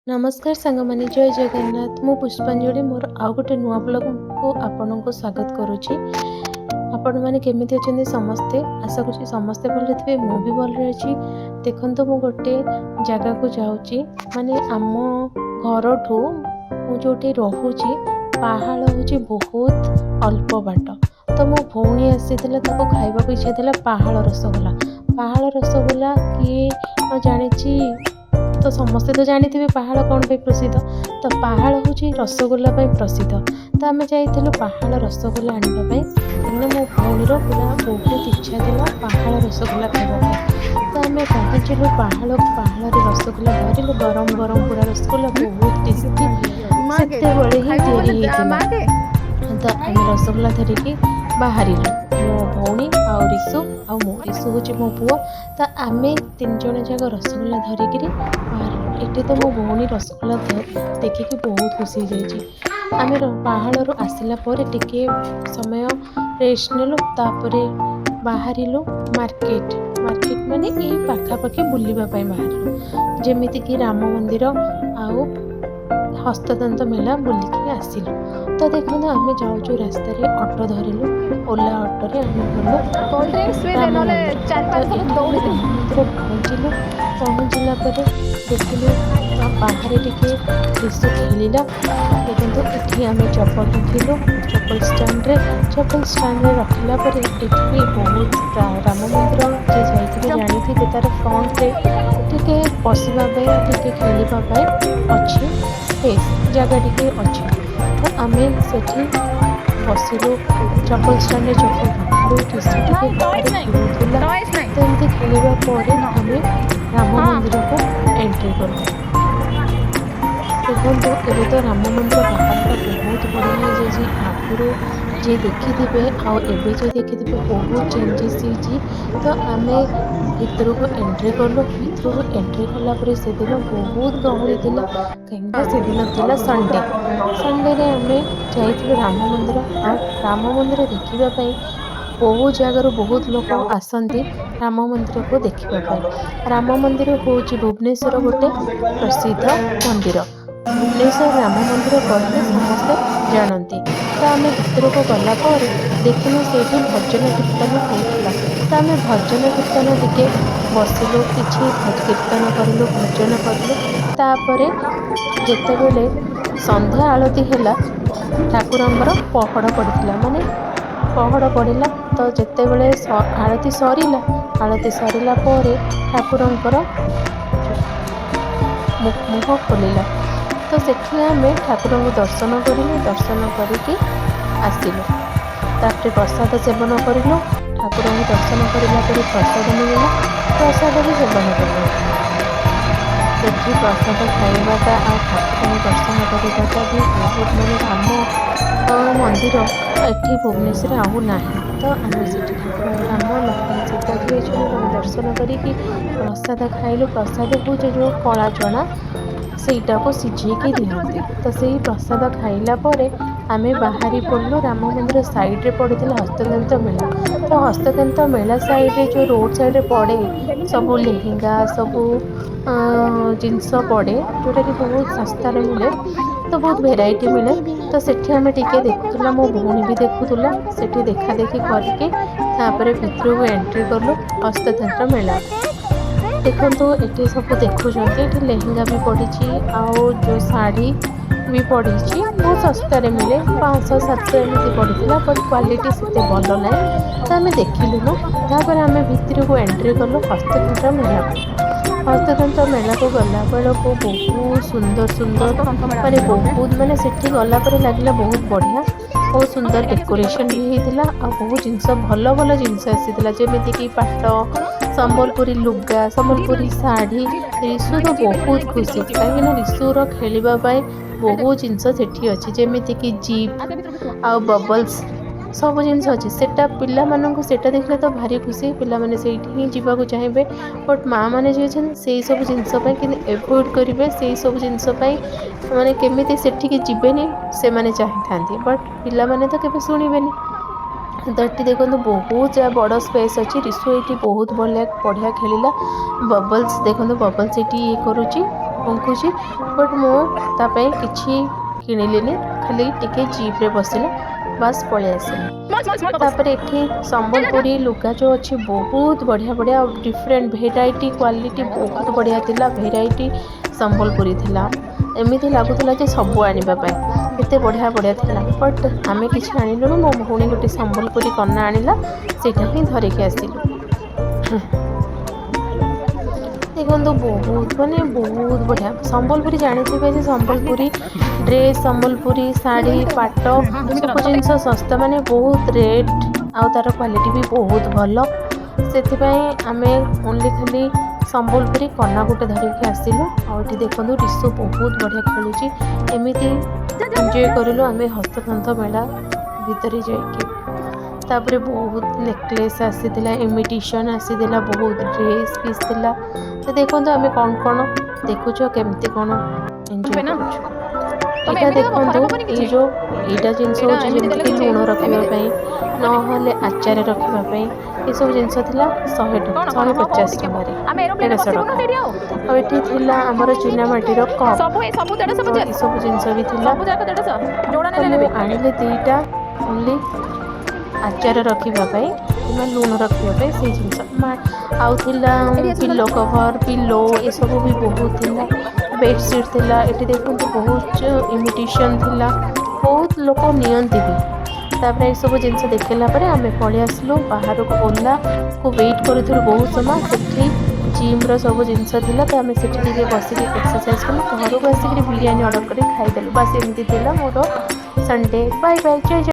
नमस्कार सांगमानी जय जगन्नाथ मु पुष्पांजलि मोर आउ गोटे नुआ ब्लॉग को आपण को स्वागत करुच्ची। आपण मैंने केमिति अछंती समस्ते आशा करूँ समस्ते भल थे मु भी भल रही। देखो मु गोटे जगह को जाऊँगी माने आम घर ठू जो रोचे पहाड़ हूँ बहुत अल्प बाट तो मो भौणी आसी खाइबा को इच्छा था पहाड़ रसगोला किए जानी तो समस्ते तो जानी थे पहाड़ कौन पे प्रसिद्ध तो पहाड़ हूँ रसगोला प्रसिद्ध तो आम जाइलु पहाड़ रसगोला आने मो भौणीर पूरा बहुत इच्छा था पहाड़ रसगोला खावा तो आम पहुँचलु पहाड़ रसगोला धरलु गरम गरम पूरा रसगोला बहुत टेस्टी से ही तैयारी तो आम रसगोला धरिकी बाहर मो भौणी आउ रिसु रिसु हूँ मो पुओ तो आम तीन जन जाक रसगोला धरिकी बाहर ये तो मो भौणी रसगोला देखिकी बहुत खुशी आम पहाड़ आसला टिके समय रेस्ट नेलु तापरे बाहर मार्केट माने ये पाखापाखि बुलवाई बाहर जमीती कि राम मंदिर आउ हस्ततंत्र मेला बुलिकी आसिलु तो देखो आम जाऊँ रास्तार ऑटो धरिलु ओला ऑटो पहुँचला देखिलु बाहर टिके रिसु खेलिला देखो ये आम चप्पल रखिलु चप्पल स्टैंड रखला बहुत राम मंदिर जे जाइए जानी थी तार फ्रंट टिके बसवाई टिके खेलवाई अच्छी स्पेस जगह टिके अच्छी तो आम से बसिलु चप्पल स्टैंड चप्पल रखिलु तो एमती खेलवा आम राम मंदिर को एंट्री करूँ देखो ये तो राम मंदिर बाहर बहुत बढ़िया जी आगुरी जी देखिथे आए जो देखिथे बहुत चेंजेस तो आम भर को एंट्री कलु भर को एंट्री कलापर से दिन बहुत गहली थी कहीं से दिन थी संडे आम जाइलु राम मंदिर देखापी बहुत जगार बहुत लोग आसती राम मंदिर को देखापी राम मंदिर हूँ भुवनेश्वर गोटे प्रसिद्ध मंदिर भुवनेश्वर राम मंदिर कहले समस्ते जानती तो आम भर को गलापर देखिलु से भजन कीर्तन होता तो आम भजन कीर्तन टिके बसिलु किसी कीर्तन करूँ भजन करूँ जितेबले संध्या आलती है ठाकुरंर पहड़ पड़ा माने पहड़ पड़ा तो जितेबले आरती सरला ठाकुरंर मुह खोलिला तो सेठी आम ठाकुर को दर्शन करके आसिलु तापर प्रसाद सेवन करूँ ठाकुर को दर्शन करला प्रसाद मिलला प्रसाद भी सेवन करूँ सेठी प्रसाद खाइबाटा आ ठाकुर दर्शन करवाटा भी बहुत माने राम मंदिर एठी भुवनेश्वर आउ ना तो आम से ठाकुर राम लक्ष्मण सीता जी दर्शन करके प्रसाद खाइलु प्रसाद हूँ जो कला चना सेटा को सिझेकी दिखते तो से प्रसाद खाइला आम बाहरी पड़ू राम मंदिर साइड्रे पड़ता हस्ततंत्र मेला तो हस्ततंत्र मेला साइड्रे जो रोड साइड्रे पड़े सब लेहेंगा सब जिनस पड़े जोटा कि बहुत सस्तार मिले तो बहुत भेराइटी मिले तो सेठी आम टिके देखुला मो भौणी भी देखुला सेठी देखा देखी करके तापर भीतर को एंट्री कलु हस्ततंत्र मेला देखो ये सब देखुं ये लेहेंगा भी पड़ी आउ जो शाढ़ी भी पड़ी बहुत सस्तार मिले 500-700 एमती पड़ा बट क्वालिटी से भल ना तो आम देखिलुनु तापर आम भितर को एंट्री कलु हस्ततंत्र मेला को गला बेलू बहुत सुंदर माने बहुत माने सेठी गला लगे बहुत बढ़िया बहुत सुंदर डेकोरेशन भी होता आ बहुत जिनस भल भल जिनस आसाला जमीती कि पाट संबलपुरी लुगा संबलपुरी शाढ़ी रिसु तो बहुत खुशी कहीं रिसुर खेलवाई बहुत जिनस सेठी अच्छी जमीती कि जीप आ बबल्स सब जिन अच्छे सेटा पिला मानू सेटा देखले तो भारी खुशी पिला माने सेठी ही जीवाक चाहिए बट माँ मैंने जो से सब जिनस एवॉइड करेंगे से सब जिनस माने केमिति सेठी जीवेनि से माने चाहती बट पिला माने तो केबे शुणिबेनि तो ये देखो बहुत बड़ स्पेस अच्छी रिसु ये बहुत बढ़िया खेलिला बबल्स देखो बबल्स ये करुच्ची फुंकुची बट मु तापाई किछि किनिलिनी खाली टिके जीप रे बसिले बस पळि आसिले। तापर एठी संबलपुरी लुगा जो अच्छी बहुत बढ़िया बढ़िया डिफरेंट भेराइटी क्वालिटी बहुत बढ़िया थिला भेराइटी संबलपुरी थिला एमती लगुला जे सबू आने एते बढ़िया बढ़िया थिला बट आमे किछि आनिलु मो भौणी गोटे संबलपुरी कन्ना आनिला सेटा ही धरिक आसिलु। देखो बहुत माने बहुत बढ़िया संबलपुरी जानी संबलपुरी ड्रेस संबलपुरी शाढ़ी पाट सब जिनस सस्ता माने बहुत रेट आउ तार क्वालिटी भी बहुत भल से आमे ओनली खाली संबलपुरी कन्ना गोटे धरिकी आसिलु। आउटी देखो रिसु बहुत बढ़िया खेलुची एमती एंजॉय करिलु आमे हस्ततंत्र मेला भितर जाइके। तापर बहुत नेकलेस आसीला इमिटेशन आसीला बहुत ड्रेस पीस थिला तो देखो आम कौन कौन देखुच केमती कौन एंजॉय करूँ यहाँ देखो ये जो यहाँ जिनस जमीक लुण रखापी ना आचार रखापी ये सब जिनस 150 टकर 150 टका आठी आमर चुनामाटीर कप ये सब जिनस भी आनिले दुईटा ओनली आचार रखापी कि लुण रखापी से जिनस आउ पिलो कवर पिलो ये सब भी बहुत थिला बेडसीट थिला एटी देखो बहुत इमिटेशन थिला बहुत लोक नियंती भी तापर ये सब जिनस देखला परे आमे पळि आसलु बाहर को ओला को वेट करथुर बहुत समय सेठी जिम रो सब जिनस थिला तो आमे सेठी टिके बसिक एक्सरसाइज कलु घर को आसिक बिरयानी ऑर्डर कर खाई देलु बस एमती थिला मोर संडे बाय बाय जय।